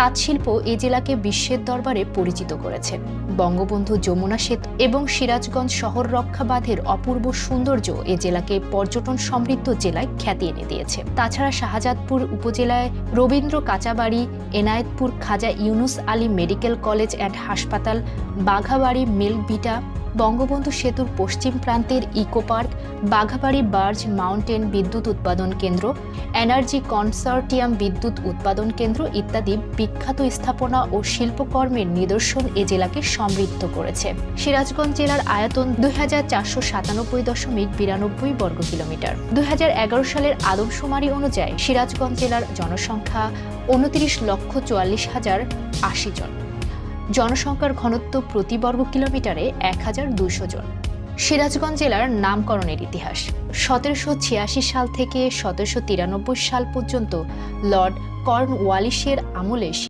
তাঁতশিল্প এ জেলাকে বিশ্বের দরবারে পরিচিত করেছে। বঙ্গবন্ধু যমুনা সেতু এবং সিরাজগঞ্জ শহর রক্ষা বাঁধের অপূর্ব সৌন্দর্য এ জেলাকে পর্যটন সমৃদ্ধ জেলায় খ্যাতি এনে দিয়েছে। তাছাড়া শাহজাদপুর উপজেলায় Rabindra Kachharibari, Enayetpur Khaja Yunus Ali medical college and হাসপাতাল, বাঘাবাড়ি মিল্ক ভিটা, বঙ্গবন্ধু সেতুর পশ্চিম প্রান্তের ইকো পার্ক, বাঘাবাড়ি বার্জ মাউন্টেন বিদ্যুৎ উৎপাদন কেন্দ্র, এনার্জি কনসর্টিয়াম বিদ্যুৎ উৎপাদন কেন্দ্র ইত্যাদি বিখ্যাত স্থাপনা ও শিল্পকর্মের নিদর্শন এ জেলাকে সমৃদ্ধ করেছে। সিরাজগঞ্জ জেলার আয়তন ২,৪৯৭.৯২ বর্গ কিলোমিটার। ২০১১ সালের আদমশুমারি অনুযায়ী সিরাজগঞ্জ জেলার জনসংখ্যা ২৯,৪৪,০৮০ জন। জনসংখ্যার ঘনত্ব প্রতি বর্গ কিলোমিটারে ১,২০০ জন। সিরাজগঞ্জ জেলার নামকরণের ইতিহাস ১৭৮৬ সাল থেকে ১৭৯৩ সাল পর্যন্ত লর্ড কর্নওয়ালিসের আমলে